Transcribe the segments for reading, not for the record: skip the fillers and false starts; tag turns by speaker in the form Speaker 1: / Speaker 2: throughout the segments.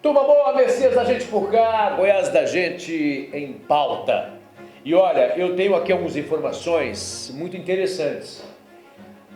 Speaker 1: Turma boa, Messias da gente por cá, Goiás da gente em pauta. E olha, eu tenho aqui algumas informações muito interessantes.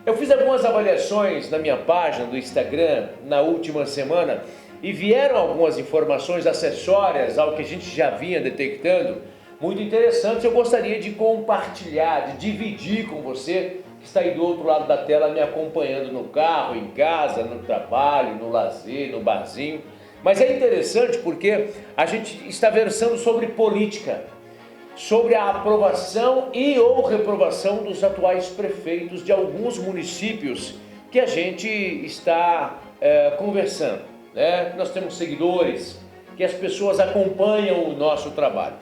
Speaker 1: Eu fiz algumas avaliações na minha página do Instagram na última semana e vieram algumas informações acessórias ao que a gente já vinha detectando, muito interessantes. Eu gostaria de compartilhar, de dividir com você que está aí do outro lado da tela me acompanhando no carro, em casa, no trabalho, no lazer, no barzinho. Mas é interessante porque a gente está versando sobre política, sobre a aprovação e ou reprovação dos atuais prefeitos de alguns municípios que a gente está conversando, né? Nós temos seguidores, que as pessoas acompanham o nosso trabalho.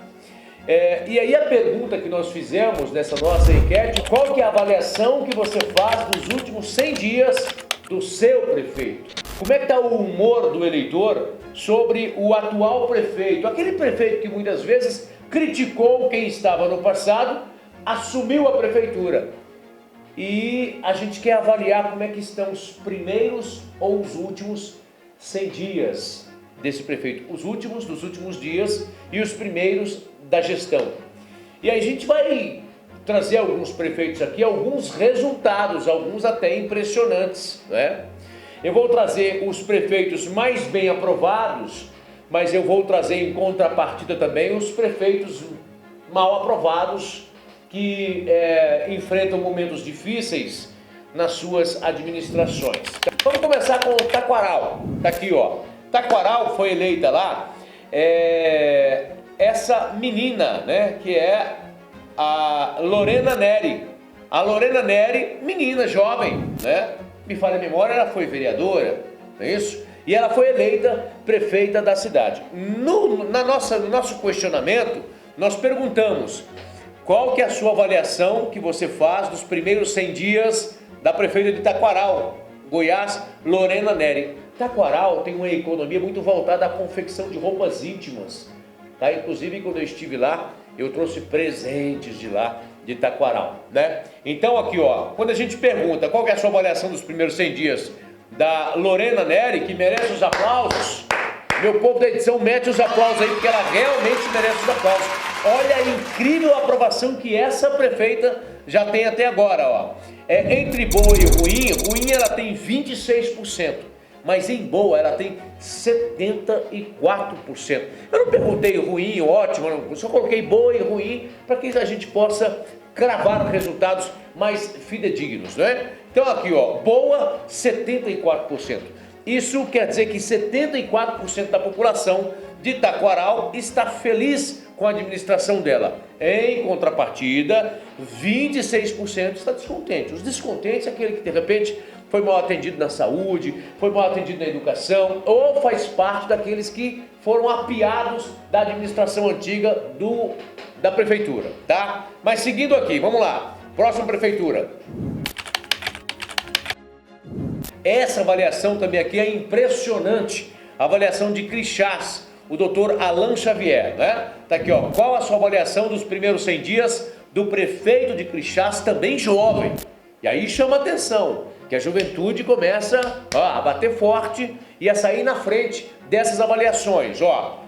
Speaker 1: E aí a pergunta que nós fizemos nessa nossa enquete: qual que é a avaliação que você faz dos últimos 100 dias do seu prefeito? Como é que está o humor do eleitor sobre o atual prefeito? Aquele prefeito que muitas vezes criticou quem estava no passado, assumiu a prefeitura. E a gente quer avaliar como é que estão os primeiros ou os últimos 100 dias desse prefeito. Os últimos dos últimos dias e os primeiros da gestão. E aí a gente vai trazer alguns prefeitos aqui, alguns resultados, alguns até impressionantes, né? Eu vou trazer os prefeitos mais bem aprovados, mas eu vou trazer em contrapartida também os prefeitos mal aprovados que enfrentam momentos difíceis nas suas administrações. Vamos começar com o Taquaral. Tá aqui, ó. Taquaral foi eleita lá essa menina, né, que é a Lorena Neri. A Lorena Neri, menina jovem, né? Me falha a memória, ela foi vereadora, não é isso? E ela foi eleita prefeita da cidade. No nosso questionamento, nós perguntamos: qual que é a sua avaliação que você faz dos primeiros 100 dias da prefeita de Taquaral, Goiás, Lorena Neri? Taquaral tem uma economia muito voltada à confecção de roupas íntimas, tá? Inclusive, quando eu estive lá, eu trouxe presentes de lá, de Taquaral, né? Então aqui, ó, quando a gente pergunta qual que é a sua avaliação dos primeiros 100 dias da Lorena Neri, que merece os aplausos, meu povo da edição mete os aplausos aí, porque ela realmente merece os aplausos. Olha a incrível aprovação que essa prefeita já tem até agora, ó. Entre boa e ruim, ruim ela tem 26%, mas em boa ela tem 74%. Eu não perguntei ruim, ótimo, eu só coloquei boa e ruim para que a gente possa cravar resultados mais fidedignos, né? Então aqui, ó, boa 74%. Isso quer dizer que 74% da população de Taquaral está feliz com a administração dela. Em contrapartida, 26% está descontente. Os descontentes é aquele que de repente foi mal atendido na saúde, foi mal atendido na educação, ou faz parte daqueles que foram apiados da administração antiga da prefeitura, tá? Mas seguindo aqui, vamos lá. Próxima prefeitura. Essa avaliação também aqui é impressionante. A avaliação de Crixás, o doutor Alan Xavier, né? Tá aqui, ó. Qual a sua avaliação dos primeiros 100 dias do prefeito de Crixás, também jovem? E aí chama atenção, que a juventude começa a bater forte e a sair na frente dessas avaliações, ó.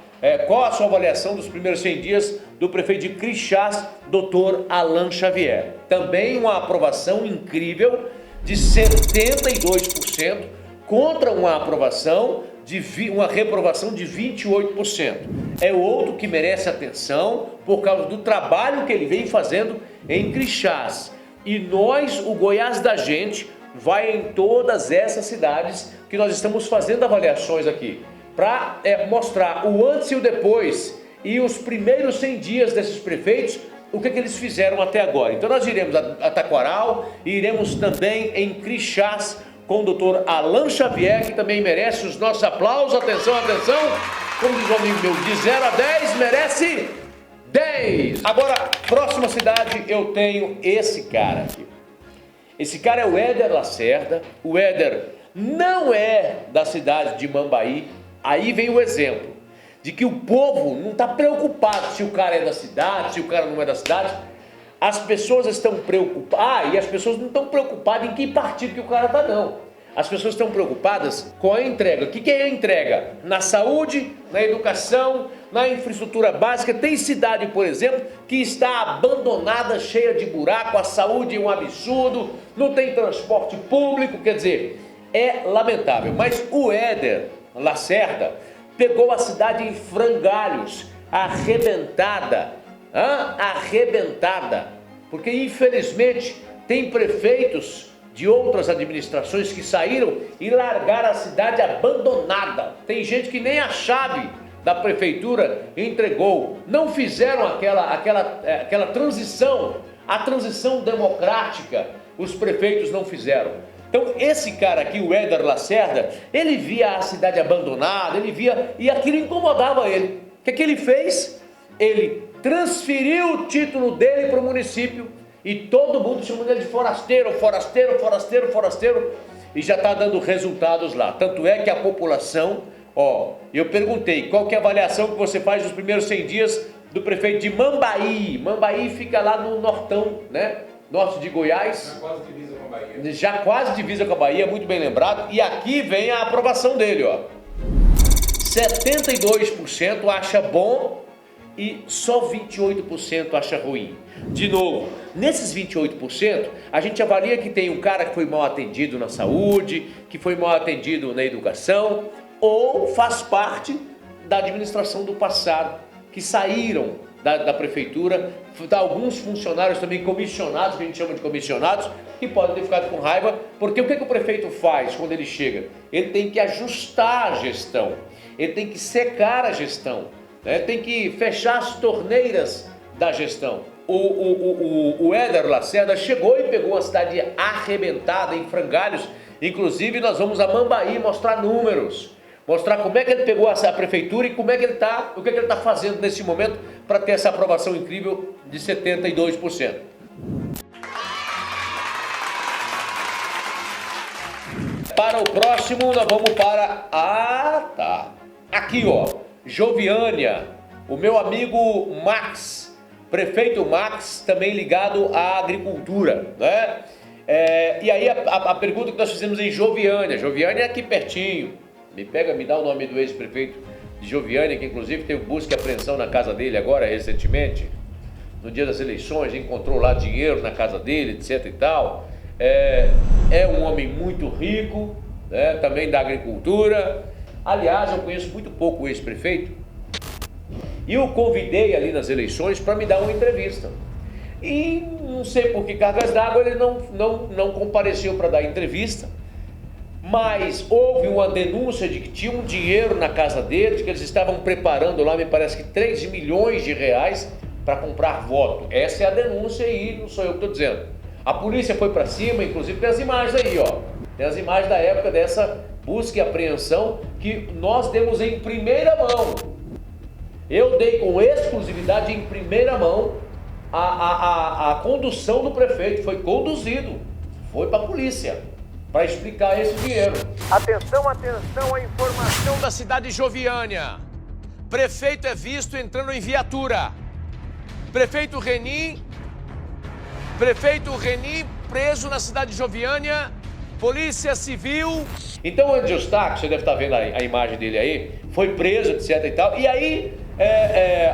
Speaker 1: Qual a sua avaliação dos primeiros 100 dias do prefeito de Crixás, doutor Alan Xavier? Também uma aprovação incrível de 72% contra uma reprovação de 28%. É outro que merece atenção por causa do trabalho que ele vem fazendo em Crixás. E nós, o Goiás da gente, vai em todas essas cidades que nós estamos fazendo avaliações aqui, para mostrar o antes e o depois e os primeiros 100 dias desses prefeitos, o que eles fizeram até agora. Então nós iremos a Taquaral e iremos também em Crixás com o doutor Alan Xavier, que também merece os nossos aplausos. Atenção, atenção, como diz o amigo meu, de 0 a 10 merece 10. Agora, próxima cidade, eu tenho esse cara aqui. Esse cara é o Éder Lacerda. O Éder não é da cidade de Mambaí. Aí vem o exemplo de que o povo não está preocupado se o cara é da cidade, se o cara não é da cidade. As pessoas estão preocupadas, e as pessoas não estão preocupadas em que partido que o cara está, não. As pessoas estão preocupadas com a entrega. O que é a entrega? Na saúde, na educação, na infraestrutura básica. Tem cidade, por exemplo, que está abandonada, cheia de buraco, a saúde é um absurdo, não tem transporte público, quer dizer, é lamentável. Mas o Éder Lacerda pegou a cidade em frangalhos, arrebentada, porque infelizmente tem prefeitos de outras administrações que saíram e largaram a cidade abandonada. Tem gente que nem a chave da prefeitura entregou. Não fizeram aquela transição, a transição democrática, os prefeitos não fizeram. Então esse cara aqui, o Éder Lacerda, ele via a cidade abandonada, ele via, e aquilo incomodava ele. O que ele fez? Ele transferiu o título dele para o município, e todo mundo chamando ele de forasteiro, e já está dando resultados lá. Tanto é que a população, eu perguntei, qual que é a avaliação que você faz nos primeiros 100 dias do prefeito de Mambaí? Mambaí fica lá no nortão, né? Norte de Goiás. Já quase divisa com a Bahia. Já quase divisa com a Bahia, muito bem lembrado. E aqui vem a aprovação dele, 72% acha bom e só 28% acha ruim. De novo, nesses 28%, a gente avalia que tem um cara que foi mal atendido na saúde, que foi mal atendido na educação, ou faz parte da administração do passado, que saíram da prefeitura, alguns funcionários também comissionados, que a gente chama de comissionados, que podem ter ficado com raiva, porque o que o prefeito faz quando ele chega? Ele tem que ajustar a gestão, ele tem que secar a gestão, né? Tem que fechar as torneiras da gestão. O Éder Lacerda chegou e pegou uma cidade arrebentada em frangalhos. Inclusive nós vamos a Mambaí mostrar números, mostrar como é que ele pegou essa prefeitura e como é que ele está, o que ele está fazendo nesse momento para ter essa aprovação incrível de 72%. Para o próximo nós vamos para aqui, Joviânia, o meu amigo Max, prefeito Max, também ligado à agricultura, né? E aí a pergunta que nós fizemos em Joviânia é aqui pertinho, me dá o nome do ex-prefeito de Joviânia, que inclusive teve busca e apreensão na casa dele agora recentemente, no dia das eleições, encontrou lá dinheiro na casa dele, etc e tal. É um homem muito rico, né? Também da agricultura. Aliás, eu conheço muito pouco o ex-prefeito, e eu convidei ali nas eleições para me dar uma entrevista. E não sei por que cargas d'água ele não compareceu para dar entrevista, mas houve uma denúncia de que tinha um dinheiro na casa dele, de que eles estavam preparando lá, me parece que 3 milhões de reais para comprar voto. Essa é a denúncia e não sou eu que estou dizendo. A polícia foi para cima, inclusive tem as imagens aí, tem as imagens da época dessa busca e apreensão que nós demos em primeira mão. Eu dei com exclusividade em primeira mão a condução do prefeito, foi conduzido, foi para a polícia, para explicar esse dinheiro. Atenção, a informação da cidade de Joviânia. Prefeito é visto entrando em viatura. Prefeito Reni preso na cidade de Joviânia, Polícia Civil. Então o Andrew Stark, você deve estar vendo a imagem dele aí, foi preso, etc e tal, e aí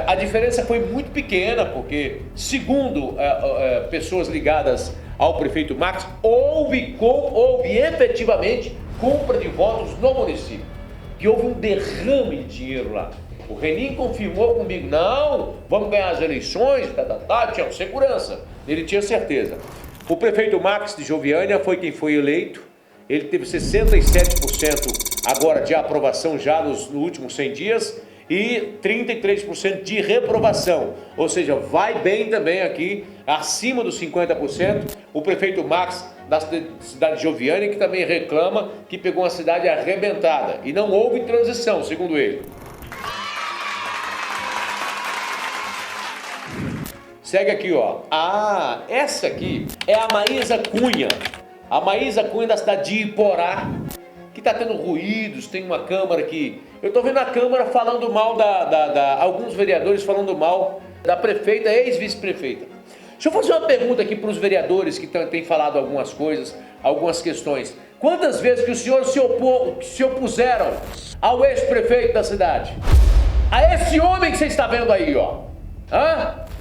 Speaker 1: a diferença foi muito pequena, porque segundo pessoas ligadas ao prefeito Max, houve efetivamente compra de votos no município, que houve um derrame de dinheiro lá. O Reni confirmou comigo, não, vamos ganhar as eleições, tinha segurança, ele tinha certeza. O prefeito Max de Joviânia foi quem foi eleito, ele teve 67% agora de aprovação já nos últimos 100 dias e 33% de reprovação, ou seja, vai bem também aqui, acima dos 50%, o prefeito Max da cidade de Joviânia, que também reclama que pegou uma cidade arrebentada e não houve transição, segundo ele. Segue aqui, essa aqui é a Maísa Cunha. A Maísa Cunha da cidade de Iporá, que está tendo ruídos, tem uma Câmara que... Eu estou vendo a Câmara falando mal alguns vereadores falando mal da prefeita, ex-vice-prefeita. Deixa eu fazer uma pergunta aqui para os vereadores que têm falado algumas coisas, algumas questões. Quantas vezes que o senhor se opuseram ao ex-prefeito da cidade? A esse homem que você está vendo aí, ó.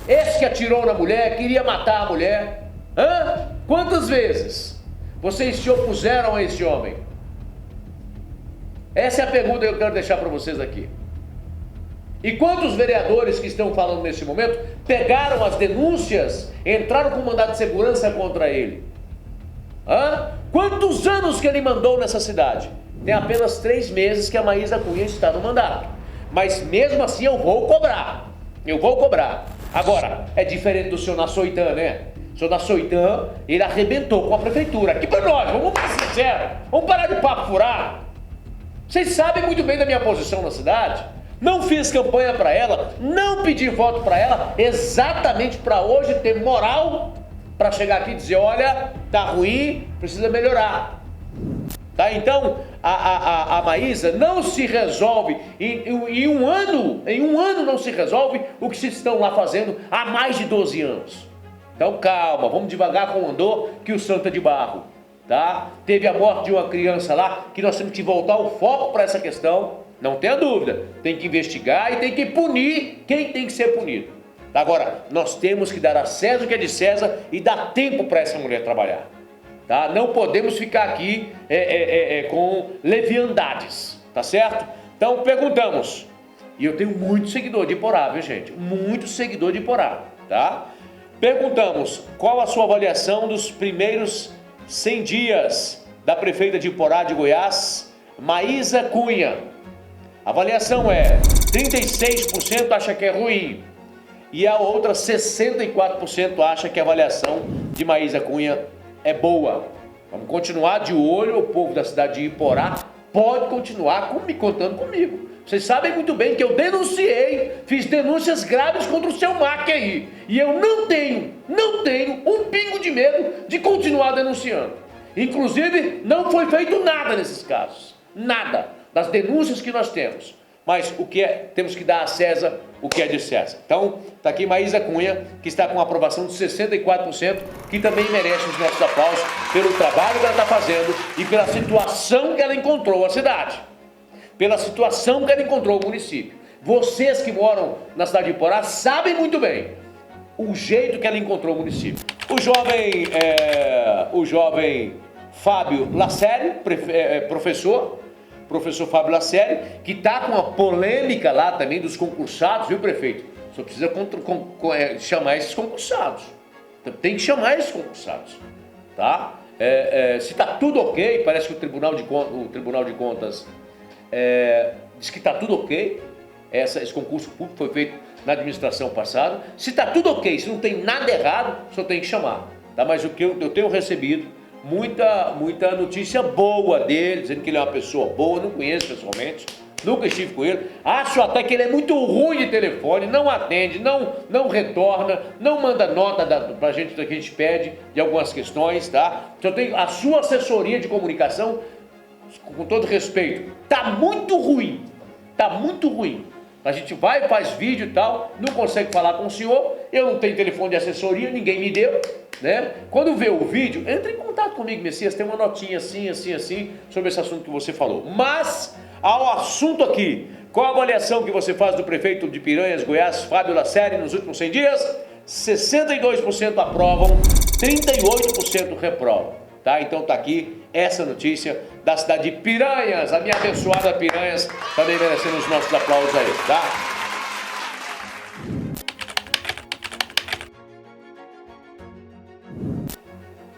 Speaker 1: Esse que atirou na mulher, queria matar a mulher. Quantas vezes vocês se opuseram a esse homem? Essa é a pergunta que eu quero deixar para vocês aqui. E quantos vereadores que estão falando nesse momento pegaram as denúncias, entraram com mandado de segurança contra ele? Quantos anos que ele mandou nessa cidade? Tem apenas 3 meses que a Maísa Cunha está no mandato. Mas mesmo assim eu vou cobrar. Eu vou cobrar. Agora, é diferente do senhor Nassoitan, né? O senhor Nassoitan, ele arrebentou com a prefeitura. Aqui para nós, vamos ser sinceros. Vamos parar de papo furado. Vocês sabem muito bem da minha posição na cidade. Não fiz campanha para ela, não pedi voto para ela, exatamente para hoje ter moral para chegar aqui e dizer, olha, tá ruim, precisa melhorar. Tá? Então, a Maísa não se resolve, em um ano não se resolve o que se estão lá fazendo há mais de 12 anos. Então calma, vamos devagar com o andor, que o santo é de barro. Tá? Teve a morte de uma criança lá, que nós temos que voltar o foco para essa questão, não tenha dúvida, tem que investigar e tem que punir quem tem que ser punido. Agora, nós temos que dar a César o que é de César e dar tempo para essa mulher trabalhar. Tá? Não podemos ficar aqui com leviandades, tá certo? Então perguntamos, e eu tenho muito seguidor de Iporá, viu gente? Muito seguidor de Iporá, tá? Perguntamos, qual a sua avaliação dos primeiros 100 dias da prefeita de Iporá de Goiás, Maísa Cunha? A avaliação é 36% acha que é ruim e a outra 64% acha que a avaliação de Maísa Cunha é boa. Vamos continuar de olho, o povo da cidade de Iporá pode continuar contando comigo. Vocês sabem muito bem que eu denunciei, fiz denúncias graves contra o seu MAC aí. E eu não tenho um pingo de medo de continuar denunciando. Inclusive, não foi feito nada nesses casos. Nada das denúncias que nós temos. Mas o que é, temos que dar a César o que é de César. Então, está aqui Maísa Cunha, que está com uma aprovação de 64%, que também merece os nossos aplausos pelo trabalho que ela está fazendo e pela situação que ela encontrou a cidade. Pela situação que ela encontrou o município. Vocês que moram na cidade de Iporá sabem muito bem o jeito que ela encontrou o município. O jovem Fábio Lacerre, professor Fábio Lacerre, que está com uma polêmica lá também dos concursados, viu, prefeito? Só precisa chamar esses concursados. Tem que chamar esses concursados, tá? Se está tudo ok, parece que o Tribunal de Contas diz que está tudo ok. Esse concurso público foi feito na administração passada. Se está tudo ok, se não tem nada errado, só tem que chamar, tá? Mas o que eu tenho recebido muita notícia boa dele, dizendo que ele é uma pessoa boa, não conheço pessoalmente, nunca estive com ele, acho até que ele é muito ruim de telefone, não atende, não retorna, não manda nota pra gente do que a gente pede de algumas questões, tá? Então tem a sua assessoria de comunicação, com todo respeito, tá muito ruim. A gente vai, faz vídeo e tal, não consegue falar com o senhor, eu não tenho telefone de assessoria, ninguém me deu, né? Quando vê o vídeo, entre em contato comigo, Messias, tem uma notinha assim, sobre esse assunto que você falou. Mas, ao assunto aqui, qual a avaliação que você faz do prefeito de Piranhas, Goiás, Fábio Lacerre, nos últimos 100 dias? 62% aprovam, 38% reprovam, tá? Então tá aqui essa notícia da cidade de Piranhas, a minha abençoada Piranhas, também merecendo os nossos aplausos aí, tá?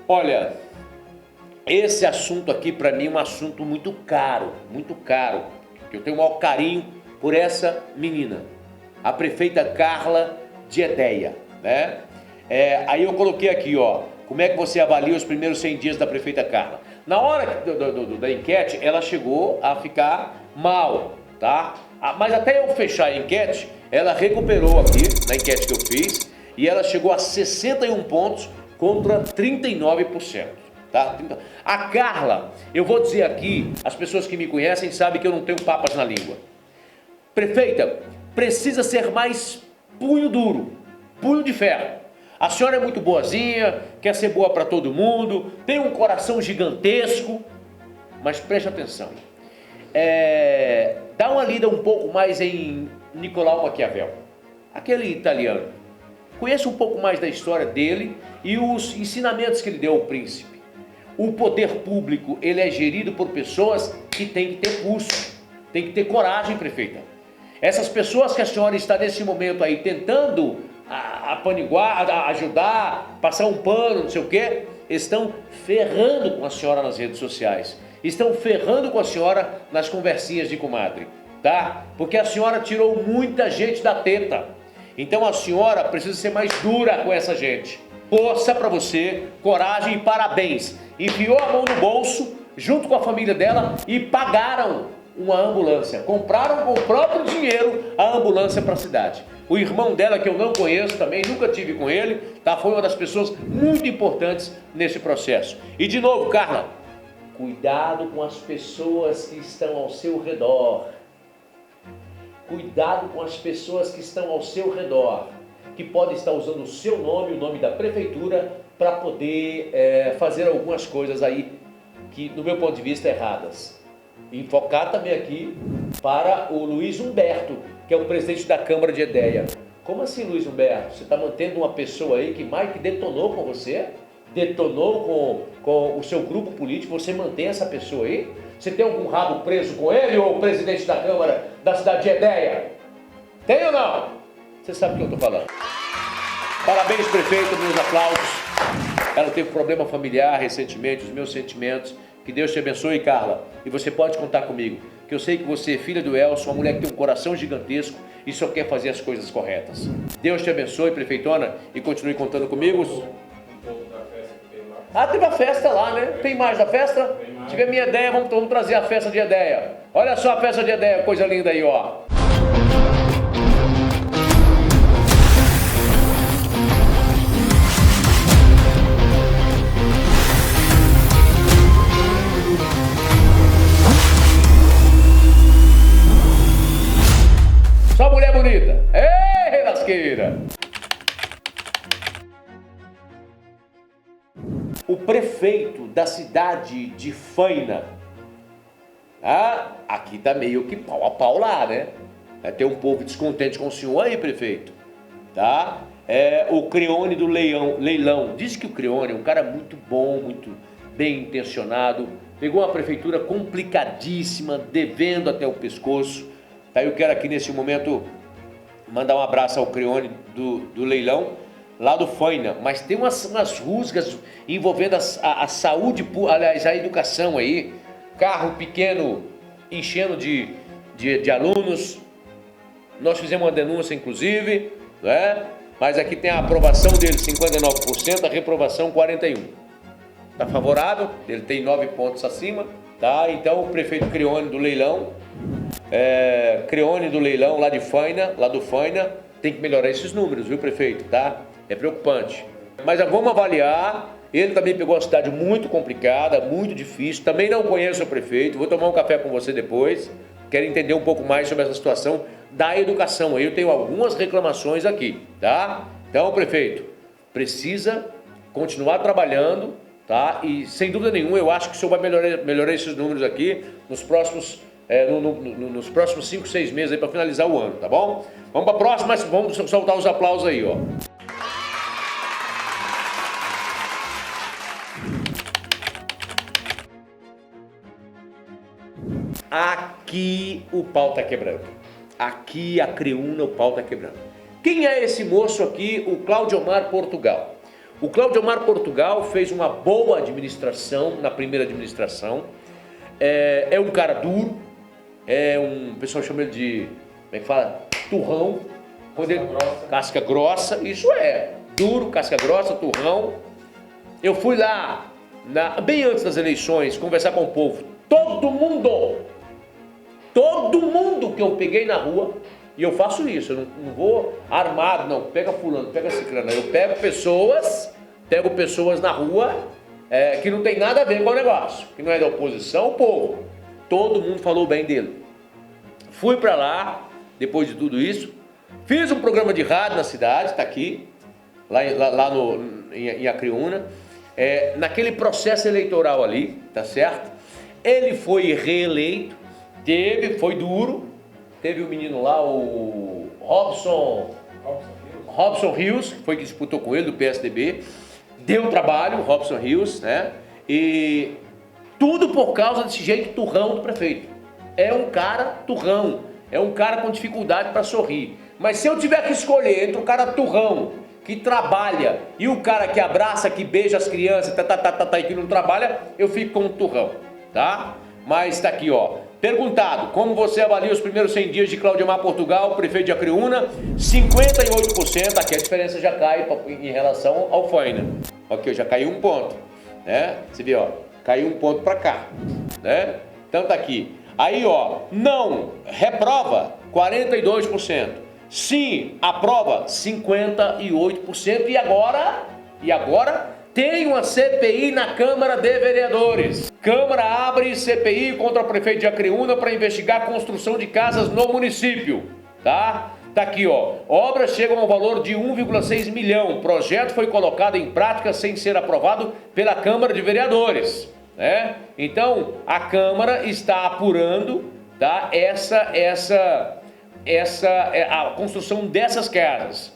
Speaker 1: Olha, esse assunto aqui para mim é um assunto muito caro, que eu tenho o maior carinho por essa menina, a prefeita Carla Diedeia, né? Aí eu coloquei aqui, ó, como é que você avalia os primeiros 100 dias da prefeita Carla? Na hora da enquete, ela chegou a ficar mal, tá? Mas até eu fechar a enquete, ela recuperou aqui, na enquete que eu fiz, e ela chegou a 61 pontos contra 39%, tá? A Carla, eu vou dizer aqui, as pessoas que me conhecem sabem que eu não tenho papas na língua. Prefeita, precisa ser mais punho duro, punho de ferro. A senhora é muito boazinha, quer ser boa para todo mundo, tem um coração gigantesco, mas preste atenção. Dá uma lida um pouco mais em Nicolau Maquiavel, aquele italiano. Conheça um pouco mais da história dele e os ensinamentos que ele deu ao príncipe. O poder público, ele é gerido por pessoas que têm que ter pulso, tem que ter coragem, prefeita. Essas pessoas que a senhora está nesse momento aí tentando apaniguar, ajudar, passar um pano, não sei o quê, estão ferrando com a senhora nas redes sociais. Estão ferrando com a senhora nas conversinhas de comadre, tá? Porque a senhora tirou muita gente da teta. Então a senhora precisa ser mais dura com essa gente. Força pra você, coragem e parabéns. Enfiou a mão no bolso, junto com a família dela, e pagaram uma ambulância. Compraram com o próprio dinheiro a ambulância para a cidade. O irmão dela, que eu não conheço também, nunca tive com ele, tá? Foi uma das pessoas muito importantes nesse processo. E de novo, Carla, cuidado com as pessoas que estão ao seu redor. Cuidado com as pessoas que estão ao seu redor, que podem estar usando o seu nome, o nome da prefeitura, para poder fazer algumas coisas aí que, do meu ponto de vista, erradas. E focar também aqui para o Luiz Humberto, que é o presidente da Câmara de Edéia. Como assim, Luiz Humberto? Você está mantendo uma pessoa aí que mais que detonou com você? Detonou com o seu grupo político? Você mantém essa pessoa aí? Você tem algum rabo preso com ele, ou o presidente da Câmara da cidade de Edéia? Tem ou não? Você sabe o que eu estou falando. Parabéns, prefeito, meus aplausos. Ela teve problema familiar recentemente, os meus sentimentos. Que Deus te abençoe, Carla. E você pode contar comigo, que eu sei que você é filha do Elson, uma mulher que tem um coração gigantesco e só quer fazer as coisas corretas. Deus te abençoe, prefeitona, e continue contando comigo. Teve a festa lá, né? Tem mais da festa? Tive a minha ideia, vamos trazer a festa de Edéia. Olha só a festa de Edéia, coisa linda aí, ó. Só mulher bonita. Ei, lasqueira! O prefeito da cidade de Faina, aqui tá meio que pau a pau lá, né? Tem um povo descontente com o senhor aí, prefeito, tá? O Creone do Leilão, diz que o Creone é um cara muito bom, muito bem intencionado, pegou uma prefeitura complicadíssima, devendo até o pescoço, tá? Eu quero aqui nesse momento mandar um abraço ao Creone do Leilão, lá do Faina, mas tem umas rusgas envolvendo a saúde, aliás, a educação aí, carro pequeno enchendo de alunos. Nós fizemos uma denúncia, inclusive, né? Mas aqui tem a aprovação dele 59%, a reprovação 41%. Está favorável, ele tem 9 pontos acima, tá? Então o prefeito Creone do Leilão, Creone do Leilão lá de Faina, lá do Faina, tem que melhorar esses números, viu, prefeito, tá? É preocupante. Mas vamos avaliar. Ele também pegou uma cidade muito complicada, muito difícil. Também não conheço o prefeito. Vou tomar um café com você depois. Quero entender um pouco mais sobre essa situação da educação. Eu tenho algumas reclamações aqui, tá? Então, prefeito, precisa continuar trabalhando, tá? E sem dúvida nenhuma, eu acho que o senhor vai melhorar esses números aqui nos próximos nos próximos 5, 6 meses aí para finalizar o ano, tá bom? Vamos para a próxima, mas vamos soltar os aplausos aí, ó. Aqui o pau tá quebrando. Aqui a Creúna o pau tá quebrando. Quem é esse moço aqui? O Claudiomar Portugal. O Claudiomar Portugal fez uma boa administração na primeira administração. É um cara duro. O pessoal chama ele de, como é que fala? Turrão. Casca grossa. Isso é. Duro, casca grossa, turrão. Eu fui lá, bem antes das eleições, conversar com o povo. Todo mundo que eu peguei na rua, e eu faço isso, eu não vou armado, não, pega fulano, pega ciclano, eu pego pessoas na rua que não tem nada a ver com o negócio, que não é da oposição, o povo. Todo mundo falou bem dele. Fui para lá, depois de tudo isso, fiz um programa de rádio na cidade, está aqui, lá em Acreúna, naquele processo eleitoral ali, tá certo? Ele foi reeleito, foi duro, teve o menino lá, o Robson Rios, que foi que disputou com ele do PSDB, deu trabalho, o Robson Rios, né? E tudo por causa desse jeito turrão do prefeito. É um cara turrão, é um cara com dificuldade para sorrir. Mas se eu tiver que escolher entre o cara turrão, que trabalha, e o cara que abraça, que beija as crianças, e que não trabalha, eu fico com o turrão, tá? Mas tá aqui, ó. Perguntado, como você avalia os primeiros 100 dias de Claudemar Portugal, prefeito de Acreúna? 58%, aqui a diferença já cai em relação ao Faina. Aqui, já caiu um ponto, né? Você vê, ó, caiu um ponto para cá, né? Então tá aqui. Aí, ó, não, reprova, 42%. Sim, aprova, 58%. E agora tem uma CPI na Câmara de Vereadores. Câmara abre CPI contra o prefeito de Acreúna para investigar a construção de casas no município, tá? Tá aqui, ó. Obras chegam ao valor de 1,6 milhão. Projeto foi colocado em prática sem ser aprovado pela Câmara de Vereadores, né? Então, a Câmara está apurando, tá? A construção dessas casas.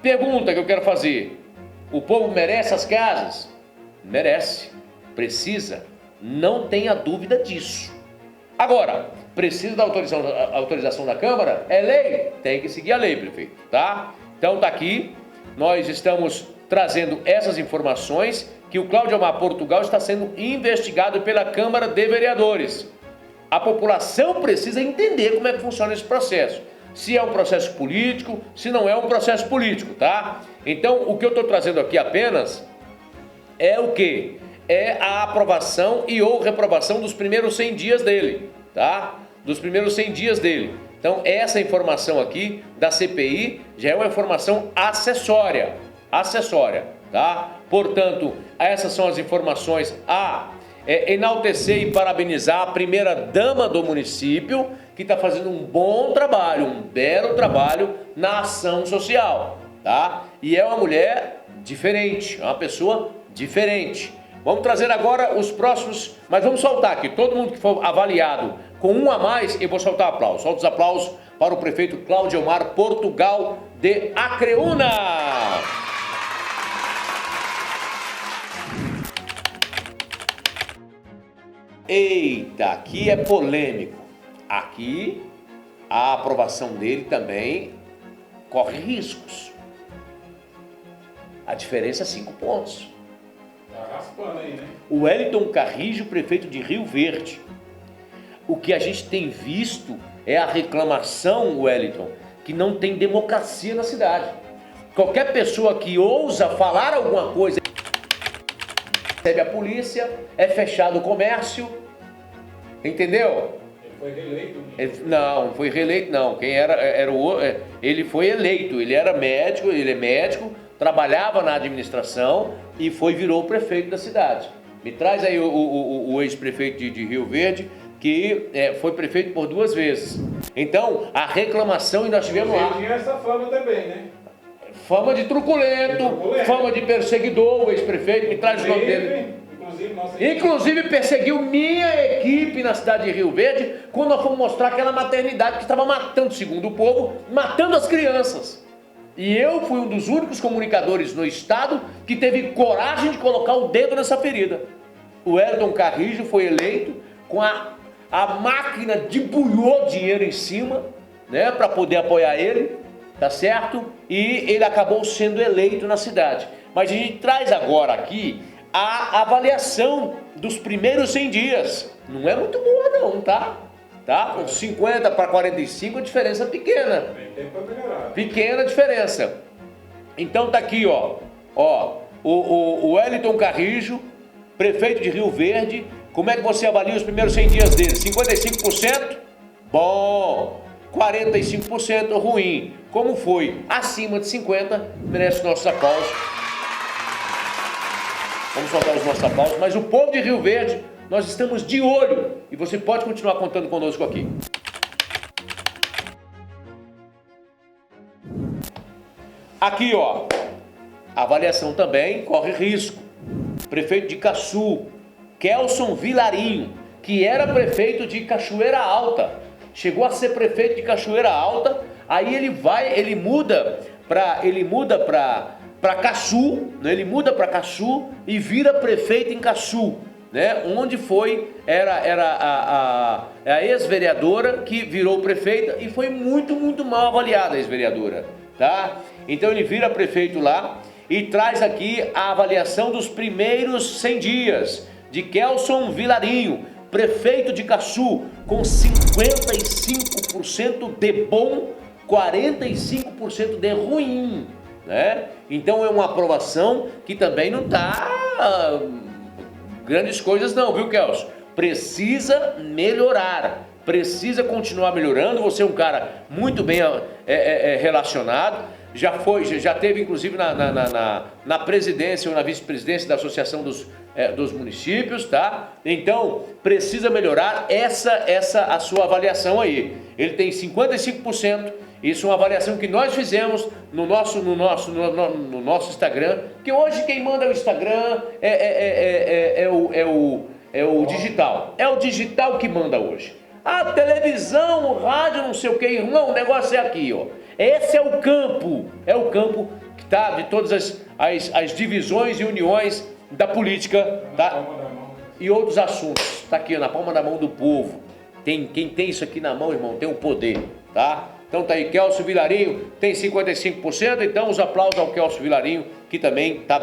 Speaker 1: Pergunta que eu quero fazer: o povo merece as casas? Merece, precisa, não tenha dúvida disso. Agora, precisa da autorização da Câmara? É lei? Tem que seguir a lei, prefeito, tá? Então tá aqui, nós estamos trazendo essas informações que o Claudemar Portugal está sendo investigado pela Câmara de Vereadores. A população precisa entender como é que funciona esse processo. Se é um processo político, se não é um processo político, tá? Então, o que eu estou trazendo aqui apenas é o quê? É a aprovação e ou reprovação dos primeiros 100 dias dele, tá? Dos primeiros 100 dias dele. Então, essa informação aqui da CPI já é uma informação acessória, tá? Portanto, essas são as informações enaltecer e parabenizar a primeira-dama do município, que está fazendo um bom trabalho, um belo trabalho na ação social, tá? E é uma mulher diferente, é uma pessoa diferente. Vamos trazer agora os próximos, mas vamos soltar aqui, todo mundo que for avaliado com um a mais, eu vou soltar aplausos. Solta os aplausos para o prefeito Claudemar Portugal de Acreúna. Eita, aqui é polêmico. Aqui a aprovação dele também corre riscos. A diferença é 5 pontos.
Speaker 2: Tá raspando aí, né?
Speaker 1: O Wellington Carrijo, prefeito de Rio Verde. O que a gente tem visto é a reclamação, Wellington, que não tem democracia na cidade. Qualquer pessoa que ousa falar alguma coisa, recebe a polícia, é fechado o comércio, entendeu?
Speaker 2: Ele foi reeleito?
Speaker 1: Não foi reeleito não, quem era ele foi eleito, ele é médico, trabalhava na administração e virou prefeito da cidade. Me traz aí o ex-prefeito de Rio Verde, que foi prefeito por 2 vezes. Então, a reclamação, e nós tivemos lá...
Speaker 2: Ele tinha essa fama também, né?
Speaker 1: Fama de truculento, fama de perseguidor, o ex-prefeito, me traz o nome dele. Inclusive perseguiu minha equipe na cidade de Rio Verde, quando nós fomos mostrar aquela maternidade que estava matando, segundo o povo, matando as crianças. E eu fui um dos únicos comunicadores no estado que teve coragem de colocar o dedo nessa ferida. O Wellington Carrijo foi eleito com a máquina debulhou dinheiro em cima, né, para poder apoiar ele, tá certo? E ele acabou sendo eleito na cidade. Mas a gente traz agora aqui a avaliação dos primeiros 100 dias. Não é muito boa não, tá? Com 50 para 45 a diferença é pequena.
Speaker 2: Tem tempo para melhorar.
Speaker 1: Pequena diferença. Então tá aqui, ó. O Wellington Carrijo, prefeito de Rio Verde. Como é que você avalia os primeiros 100 dias dele? 55%? Bom. 45% ruim. Como foi? Acima de 50, merece nossos aplausos. Vamos soltar os nossos aplausos. Mas o povo de Rio Verde, nós estamos de olho. E você pode continuar contando conosco aqui. Aqui, ó. A avaliação também corre risco. Prefeito de Caçu, Kelson Vilarinho. que era prefeito de Cachoeira Alta. Chegou a ser prefeito de Cachoeira Alta, aí ele muda para Caçu, né? Ele muda para Caçu e vira prefeito em Caçu, né? Onde era a ex-vereadora que virou prefeita e foi muito mal avaliada a ex-vereadora, tá? Então ele vira prefeito lá e traz aqui a avaliação dos primeiros 100 dias de Kelson Vilarinho, prefeito de Caçu, com 55% de bom, 45% de ruim, né? Então é uma aprovação que também não está grandes coisas não, viu, Kelson? Precisa melhorar, precisa continuar melhorando. Você é um cara muito bem relacionado, já teve inclusive na presidência ou na vice-presidência da Associação dos Municípios, tá? Então precisa melhorar a sua avaliação aí. Ele tem 55%. Isso é uma avaliação que nós fizemos no nosso Instagram, que hoje quem manda o Instagram é o digital. É o digital que manda hoje. A televisão, o rádio, não sei o que, irmão, o negócio é aqui, ó. Esse é o campo que tá de todas as divisões e uniões da política, tá? E outros assuntos. Tá aqui, ó, na palma da mão do povo. Quem tem isso aqui na mão, irmão, tem o poder, tá? Então tá aí, Kelson Vilarinho tem 55%, então os aplausos ao Kelson Vilarinho, que também tá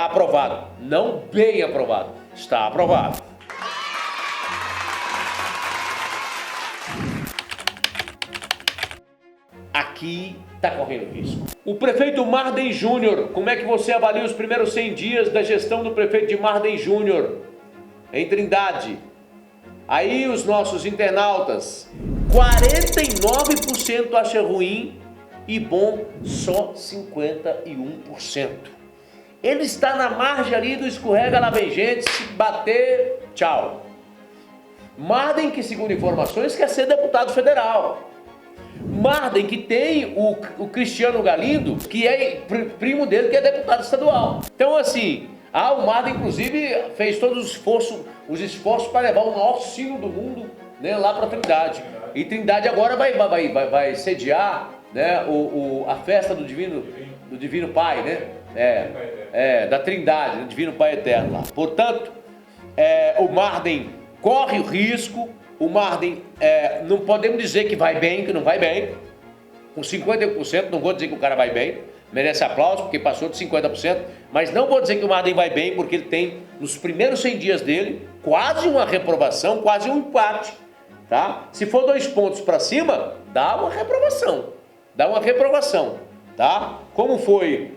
Speaker 1: aprovado. Não bem aprovado, está aprovado. Aqui tá correndo risco. O prefeito Marden Júnior, como é que você avalia os primeiros 100 dias da gestão do prefeito de Marden Júnior em Trindade? Aí os nossos internautas, 49% acha ruim e bom só 51%. Ele está na margem ali do escorrega lá vem gente, se bater, tchau. Marden, que segundo informações quer ser deputado federal. Marden, que tem o Cristiano Galindo, que é primo dele, que é deputado estadual. Então assim, o Marden inclusive fez todos os esforços para levar o maior sino do mundo, né, lá para Trindade. E Trindade agora vai sediar, né, a festa do Divino Pai, né? Da Trindade, do Divino Pai Eterno lá. Portanto, o Marden corre o risco. O Marden, não podemos dizer que vai bem, que não vai bem. Com 50%, não vou dizer que o cara vai bem, merece aplauso porque passou de 50%, mas não vou dizer que o Marden vai bem porque ele tem, nos primeiros 100 dias dele, quase uma reprovação, quase um empate, tá? Se for 2 pontos para cima, dá uma reprovação, tá? Como foi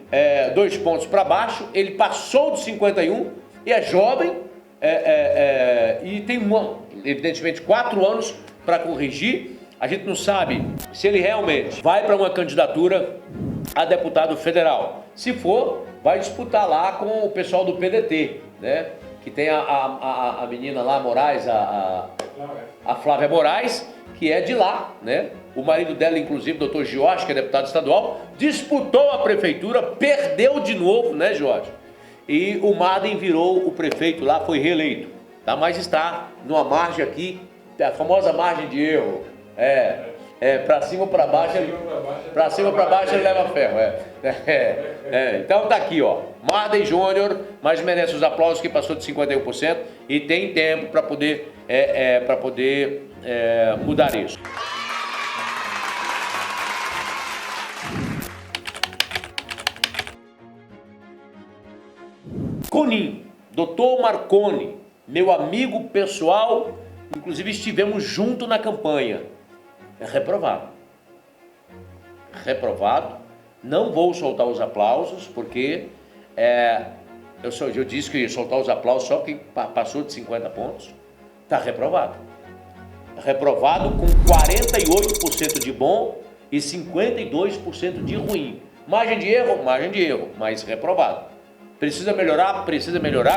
Speaker 1: 2 pontos para baixo, ele passou de 51 e é jovem, e tem, evidentemente, 4 anos para corrigir. A gente não sabe se ele realmente vai para uma candidatura a deputado federal. Se for, vai disputar lá com o pessoal do PDT, né? Que tem a menina lá, Moraes, a Flávia Moraes, que é de lá, né? O marido dela, inclusive, o doutor Jorge, que é deputado estadual, disputou a prefeitura, perdeu de novo, né, Jorge? E o Marden virou o prefeito lá, foi reeleito, tá? Mas está numa margem aqui, a famosa margem de erro. Para cima ou para baixo, ele leva ferro. Então tá aqui, ó, Marden Júnior, mas merece os aplausos, que passou de 51% e tem tempo para poder mudar isso. Conin, Dr. Marconi, meu amigo pessoal, inclusive estivemos junto na campanha. Reprovado. Não vou soltar os aplausos, porque eu disse que ia soltar os aplausos só quem passou de 50 pontos. Está reprovado. Reprovado com 48% de bom e 52% de ruim. Margem de erro, mas reprovado. Precisa melhorar,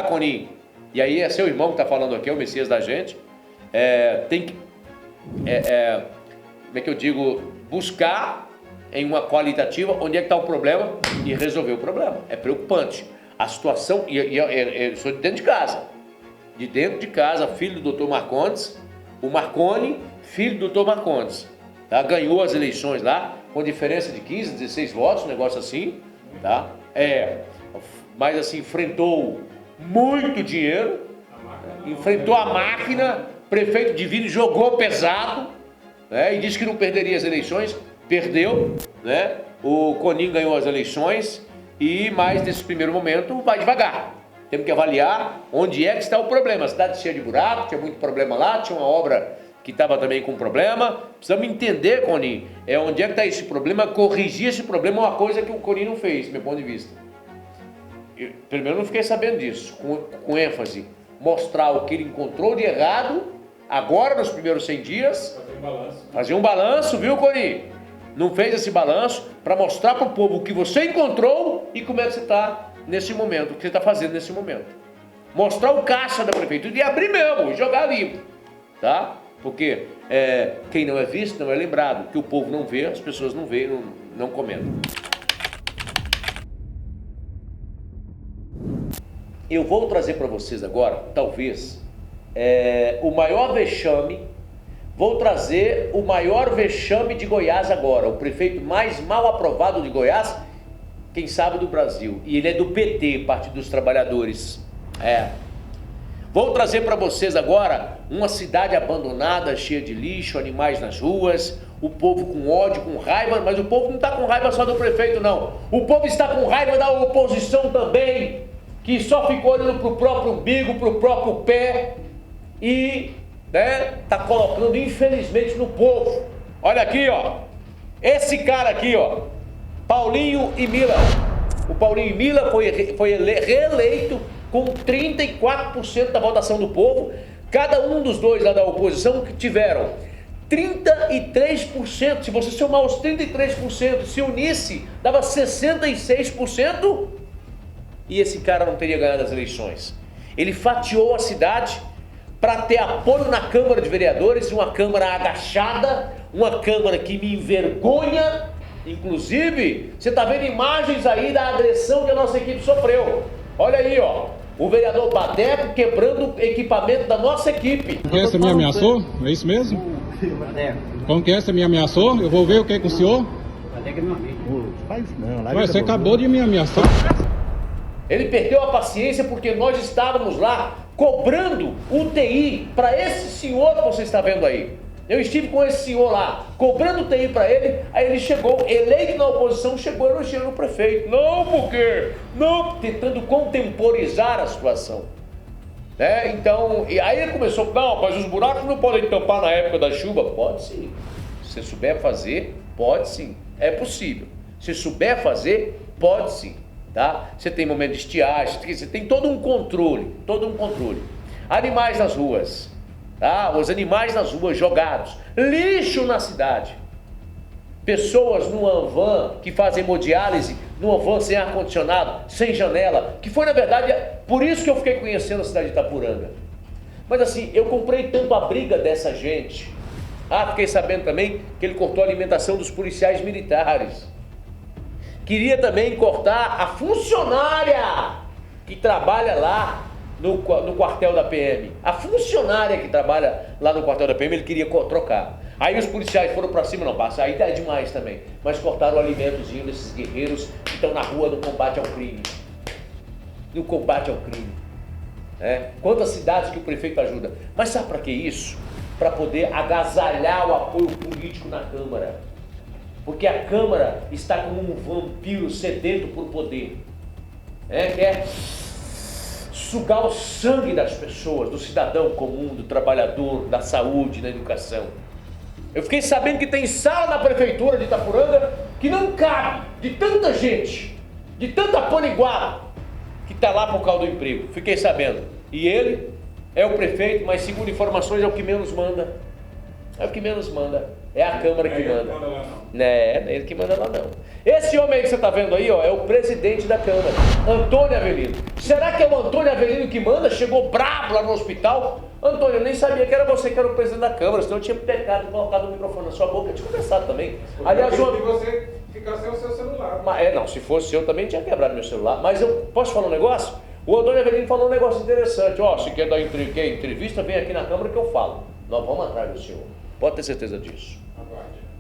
Speaker 1: Conin. E aí é seu irmão que está falando aqui, é o Messias da gente. Tem que... como é que eu digo, buscar em uma qualitativa onde é que está o problema e resolver o problema. É preocupante. A situação, e eu sou de dentro de casa, de dentro de casa, filho do Dr. Marcondes, o Marconi, filho do Dr. Marcondes, tá? Ganhou as eleições lá, com diferença de 15, 16 votos, um negócio assim, tá? Mas assim, enfrentou muito dinheiro, enfrentou a máquina, prefeito Divino jogou pesado, né? E disse que não perderia as eleições, perdeu, né? O Coninho ganhou as eleições, mas nesse primeiro momento vai devagar. Temos que avaliar onde é que está o problema. A cidade cheia de buraco, tinha muito problema lá, tinha uma obra que estava também com problema. Precisamos entender, Coninho, onde é que está esse problema, corrigir esse problema, é uma coisa que o Coninho não fez, do meu ponto de vista. Pelo menos eu não fiquei sabendo disso, com ênfase. Mostrar o que ele encontrou de errado, agora nos primeiros 100 dias. Fazer um balanço, viu, Coninho? Não fez esse balanço para mostrar para o povo o que você encontrou e como é que você está nesse momento, o que você está fazendo nesse momento. Mostrar o caixa da prefeitura e abrir mesmo, jogar limpo, tá? Porque quem não é visto não é lembrado, que o povo não vê, as pessoas não veem, não comentam. Eu vou trazer para vocês agora, talvez, o maior vexame. Vou trazer o maior vexame de Goiás agora, o prefeito mais mal aprovado de Goiás, quem sabe do Brasil. E ele é do PT, Partido dos Trabalhadores. Vou trazer para vocês agora uma cidade abandonada, cheia de lixo, animais nas ruas, o povo com ódio, com raiva, mas o povo não está com raiva só do prefeito, não. O povo está com raiva da oposição também, que só ficou olhando para o próprio umbigo, para o próprio pé e tá colocando infelizmente no povo. Olha aqui, ó, esse cara aqui, ó, Paulinho Imila. O Paulinho Imila foi reeleito com 34% da votação do povo. Cada um dos dois lá da oposição que tiveram 33%. Se você somar os 33%, se unisse, dava 66%. E esse cara não teria ganhado as eleições. Ele fatiou a cidade para ter apoio na Câmara de Vereadores, uma Câmara agachada, uma Câmara que me envergonha. Inclusive, você está vendo imagens aí da agressão que a nossa equipe sofreu. Olha aí, ó, o vereador Badeco quebrando o equipamento da nossa equipe.
Speaker 3: Como que essa me ameaçou? É isso mesmo? Como que essa me ameaçou? Eu vou ver o que é com o senhor.
Speaker 4: Badeco é meu amigo. Faz não,
Speaker 3: Mas você acabou de me ameaçar.
Speaker 1: Ele perdeu a paciência porque nós estávamos lá cobrando UTI para esse senhor que você está vendo aí. Eu estive com esse senhor lá, cobrando UTI para ele, aí ele chegou, eleito na oposição, chegou elogiando o prefeito. Não, porque? Não, tentando contemporizar a situação. Então, e aí ele começou, não, mas os buracos não podem tampar na época da chuva. Pode sim. Se souber fazer, pode sim. É possível. Se souber fazer, pode sim. Tá? Você tem momento de estiagem, você tem todo um controle, Animais nas ruas, tá? Os animais nas ruas jogados, lixo na cidade, pessoas numa van que fazem hemodiálise, numa van sem ar-condicionado, sem janela, que foi na verdade, por isso que eu fiquei conhecendo a cidade de Itapuranga. Mas assim, eu comprei tanto a briga dessa gente, fiquei sabendo também que ele cortou a alimentação dos policiais militares. Queria também cortar a funcionária que trabalha lá no quartel da PM. A funcionária que trabalha lá no quartel da PM, ele queria trocar. Aí os policiais foram para cima, não, passa, aí é demais também. Mas cortaram o alimentozinho desses guerreiros que estão na rua no combate ao crime. No combate ao crime. Quantas cidades que o prefeito ajuda. Mas sabe para que isso? Para poder agasalhar o apoio político na Câmara. Porque a Câmara está como um vampiro sedento por poder. Quer sugar o sangue das pessoas, do cidadão comum, do trabalhador, da saúde, da educação. Eu fiquei sabendo que tem sala na prefeitura de Itapuranga que não cabe de tanta gente, de tanta paniguara que está lá por causa do emprego. Fiquei sabendo. E ele é o prefeito, mas segundo informações é o que menos manda. É o que menos manda. É a Câmara que manda. Não é ele que manda lá não. Esse homem aí que você está vendo aí, ó, é o presidente da Câmara, Antônio Avelino. Será que é o Antônio Avelino que manda? Chegou bravo lá no hospital. Antônio, eu nem sabia que era você que era o presidente da Câmara, senão eu tinha pecado, colocado o microfone na sua boca. Eu tinha conversado também.
Speaker 2: Aliás, se você ficar sem o seu celular.
Speaker 1: Não, se fosse eu também tinha quebrado meu celular. Mas eu posso falar um negócio? O Antônio Avelino falou um negócio interessante. Ó, se quer dar entrevista, vem aqui na Câmara que eu falo. Nós vamos atrás do senhor. Pode ter certeza disso.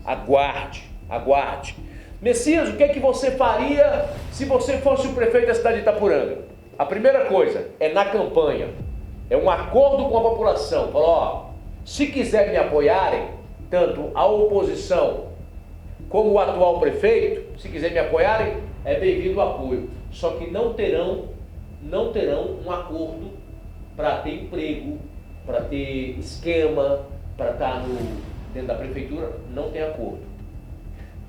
Speaker 1: Aguarde. Messias, o que é que você faria se você fosse o prefeito da cidade de Itapuranga? A primeira coisa é na campanha. É um acordo com a população. Falou, ó, se quiser me apoiarem, tanto a oposição como o atual prefeito, se quiser me apoiarem, é bem-vindo o apoio. Só que não terão um acordo para ter emprego, para ter esquema, para estar dentro da prefeitura, não tem acordo.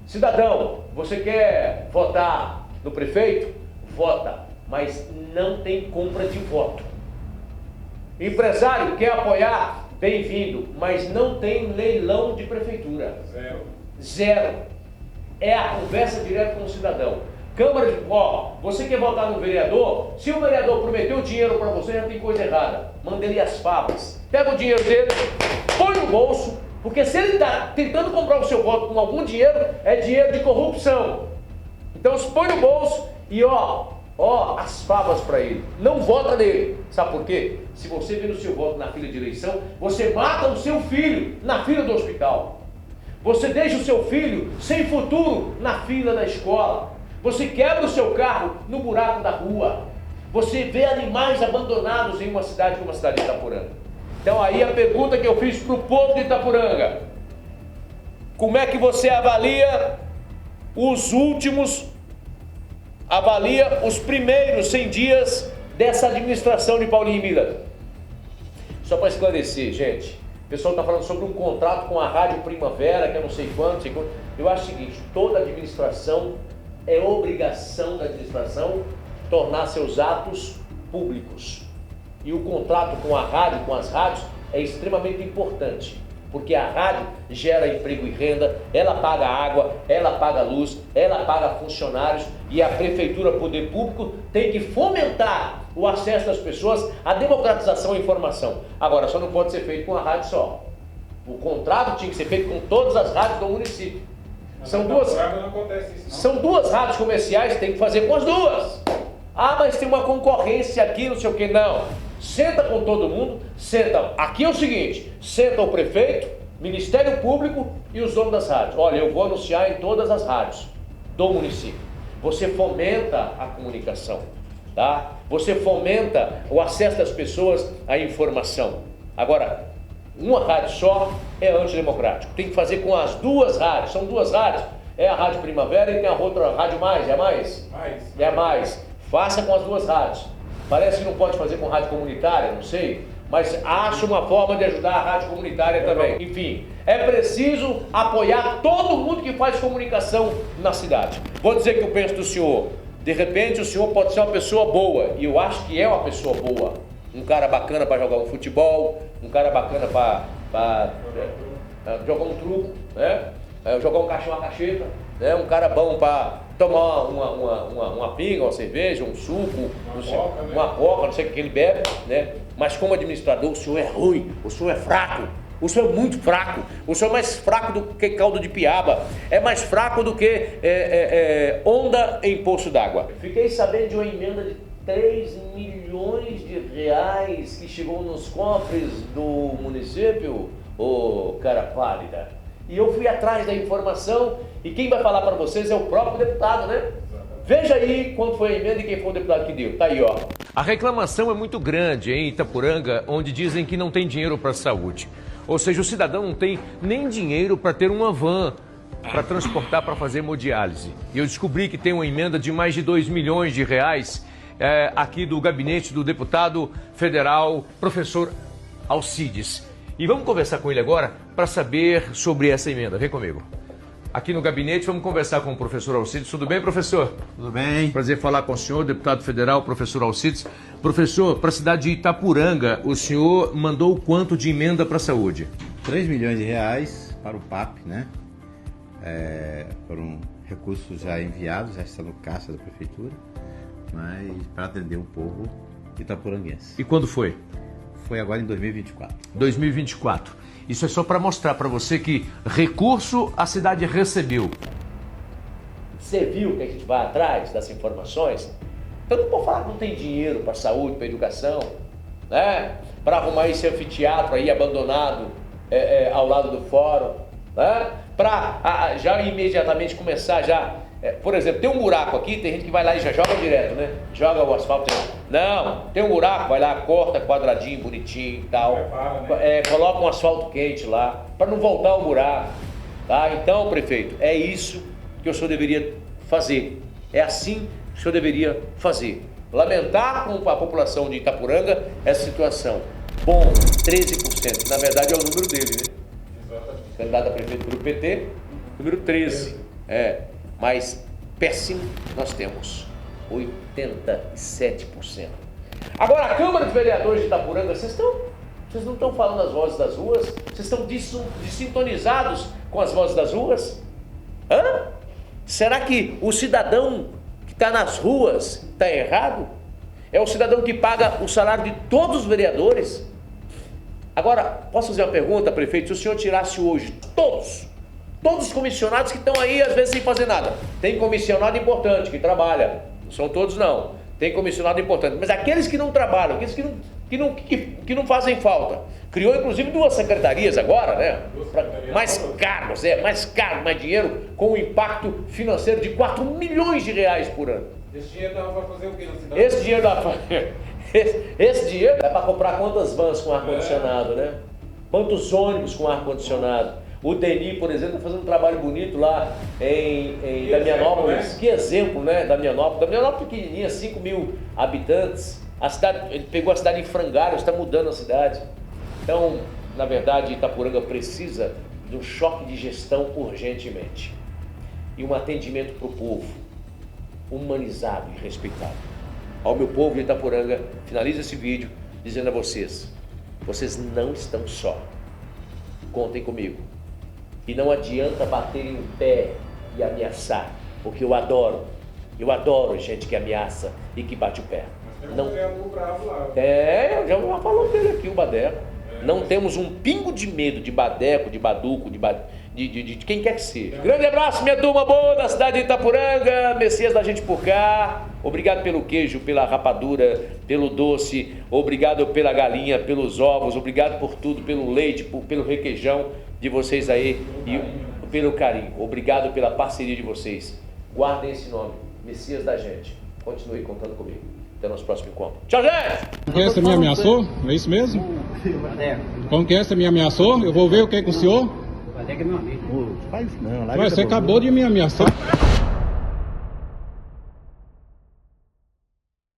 Speaker 1: Cidadão, você quer votar no prefeito? Vota, mas não tem compra de voto. Empresário, quer apoiar? Bem-vindo, mas não tem leilão de prefeitura. Zero. É a conversa direta com o cidadão. Câmara de... Ó, você quer votar no vereador? Se o vereador prometeu dinheiro para você, já tem coisa errada. Manda ele as favas. Pega o dinheiro dele, põe no bolso, porque se ele está tentando comprar o seu voto com algum dinheiro, é dinheiro de corrupção. Então se põe no bolso e ó, as favas para ele. Não vota nele. Sabe por quê? Se você vê o seu voto na fila de eleição, você mata o seu filho na fila do hospital. Você deixa o seu filho sem futuro na fila da escola. Você quebra o seu carro no buraco da rua. Você vê animais abandonados em uma cidade como a cidade de Itapuranga. Então aí a pergunta que eu fiz para o povo de Itapuranga: como é que você avalia os primeiros 100 dias dessa administração de Paulinho Miller? Só para esclarecer, gente, o pessoal está falando sobre um contrato com a Rádio Primavera, que eu não sei quanto. Eu acho o seguinte: toda administração, é obrigação da administração tornar seus atos públicos. E o contrato com a rádio, com as rádios, é extremamente importante, porque a rádio gera emprego e renda, ela paga água, ela paga luz, ela paga funcionários, e a prefeitura, poder público, tem que fomentar o acesso das pessoas à democratização e informação. Agora, só não pode ser feito com a rádio só. O contrato tinha que ser feito com todas as rádios do município. São duas rádios comerciais, tem que fazer com as duas. Ah, mas tem uma concorrência aqui, não sei o que. Não. Senta com todo mundo, senta. Aqui é o seguinte: senta o prefeito, Ministério Público e os donos das rádios. Olha, eu vou anunciar em todas as rádios do município. Você fomenta a comunicação, tá? Você fomenta o acesso das pessoas à informação. Agora, uma rádio só é antidemocrático. Tem que fazer com as duas rádios. São duas rádios. É a Rádio Primavera e tem a outra Rádio Mais. É mais? É mais. Faça com as duas rádios. Parece que não pode fazer com rádio comunitária, não sei. Mas acho uma forma de ajudar a rádio comunitária também. Enfim, é preciso apoiar todo mundo que faz comunicação na cidade. Vou dizer o que eu penso do senhor. De repente o senhor pode ser uma pessoa boa. E eu acho que é uma pessoa boa. Um cara bacana para jogar um futebol, um cara bacana para jogar um truco, né? Jogar uma cacheta, né? Um cara bom para tomar uma pinga, uma cerveja, um suco, uma coca, não sei o que ele bebe, né? Mas como administrador, o senhor é ruim, o senhor é fraco, o senhor é muito fraco, o senhor é mais fraco do que caldo de piaba, é mais fraco do que onda em poço d'água. Fiquei sabendo de uma emenda de 3 milhões de reais que chegou nos cofres do município, ô cara pálida. E eu fui atrás da informação, e quem vai falar para vocês é o próprio deputado, né? Veja aí quanto foi a emenda e quem foi o deputado que deu. Tá aí, ó. A reclamação é muito grande em Itapuranga, onde dizem que não tem dinheiro para a saúde. Ou seja, o cidadão não tem nem dinheiro para ter uma van para transportar para fazer hemodiálise. E eu descobri que tem uma emenda de mais de 2 milhões de reais aqui do gabinete do deputado federal, professor Alcides. E vamos conversar com ele agora para saber sobre essa emenda. Vem comigo. Aqui no gabinete vamos conversar com o professor Alcides. Tudo bem, professor?
Speaker 5: Tudo bem.
Speaker 1: Prazer falar com o senhor, deputado federal, professor Alcides. Professor, para a cidade de Itapuranga, o senhor mandou quanto de emenda para a saúde?
Speaker 5: 3 milhões de reais para o PAP, né? Foram recursos já enviados, já está no caixa da prefeitura, mas para atender o povo itapuranguense.
Speaker 1: E quando foi?
Speaker 5: Foi agora em 2024.
Speaker 1: 2024. Isso é só para mostrar para você que recurso a cidade recebeu. Você viu que a gente vai atrás das informações? Então não pode falar que não tem dinheiro para saúde, para educação, né? Para arrumar esse anfiteatro aí abandonado ao lado do fórum, né? Para já imediatamente começar já, por exemplo, tem um buraco aqui, tem gente que vai lá e já joga direto, né? Joga o asfalto. Não, tem um buraco, vai lá, corta quadradinho, bonitinho e tal. Coloca um asfalto quente lá, para não voltar ao buraco, tá? Então, prefeito, é isso que o senhor deveria fazer. É assim que o senhor deveria fazer. Lamentar com a população de Itapuranga essa situação. Bom, 13%. Na verdade é o número dele, né?
Speaker 2: Exatamente.
Speaker 1: Candidato a prefeito pelo PT, número 13. Mas péssimo nós temos 87%. Agora a Câmara dos Vereadores de Itapuranga, vocês não estão falando as vozes das ruas? Vocês estão desintonizados com as vozes das ruas? Hã? Será que o cidadão que está nas ruas está errado? É o cidadão que paga o salário de todos os vereadores? Agora, posso fazer uma pergunta, prefeito? Se o senhor tirasse hoje todos os comissionados que estão aí, às vezes, sem fazer nada. Tem comissionado importante que trabalha, não são todos não. Tem comissionado importante, mas aqueles que não trabalham, aqueles que não fazem falta. Criou, inclusive, 2 secretarias agora, né? Mais cargos, mais dinheiro, com um impacto financeiro de 4 milhões de reais por ano.
Speaker 2: Esse dinheiro dava para fazer o quê na cidade?
Speaker 1: Esse dinheiro é para comprar quantas vans com ar-condicionado, né? Quantos ônibus com ar-condicionado? O Deni, por exemplo, fazendo um trabalho bonito lá em Damianópolis. Que exemplo, né? Damianópolis pequenininha, 5 mil habitantes. A cidade, ele pegou a cidade em frangalhos, está mudando a cidade. Então, na verdade, Itapuranga precisa de um choque de gestão urgentemente. E um atendimento para o povo, humanizado e respeitado. Ao meu povo de Itapuranga, finalizo esse vídeo dizendo a vocês não estão só. Contem comigo. E não adianta baterem o pé e ameaçar, porque eu adoro gente que ameaça e que bate o pé.
Speaker 2: Não. Bravo lá.
Speaker 1: Eu já falou dele aqui, o Badeco. Não temos um pingo de medo de Badeco, de Baduco, de quem quer que seja. Grande abraço, minha turma boa da cidade de Itapuranga, Messias da gente por cá. Obrigado pelo queijo, pela rapadura, pelo doce, obrigado pela galinha, pelos ovos, obrigado por tudo, pelo leite, pelo requeijão de vocês aí e pelo carinho. Obrigado pela parceria de vocês. Guardem esse nome, Messias da gente. Continue contando comigo. Até o nosso próximo encontro. Tchau, gente!
Speaker 3: Como que é? Você me ameaçou? É isso mesmo? Como que é? Você me ameaçou? Eu vou ver o que é com o senhor.
Speaker 4: Badeco é meu amigo.
Speaker 5: Faz isso não,
Speaker 3: Mas você acabou de me ameaçar.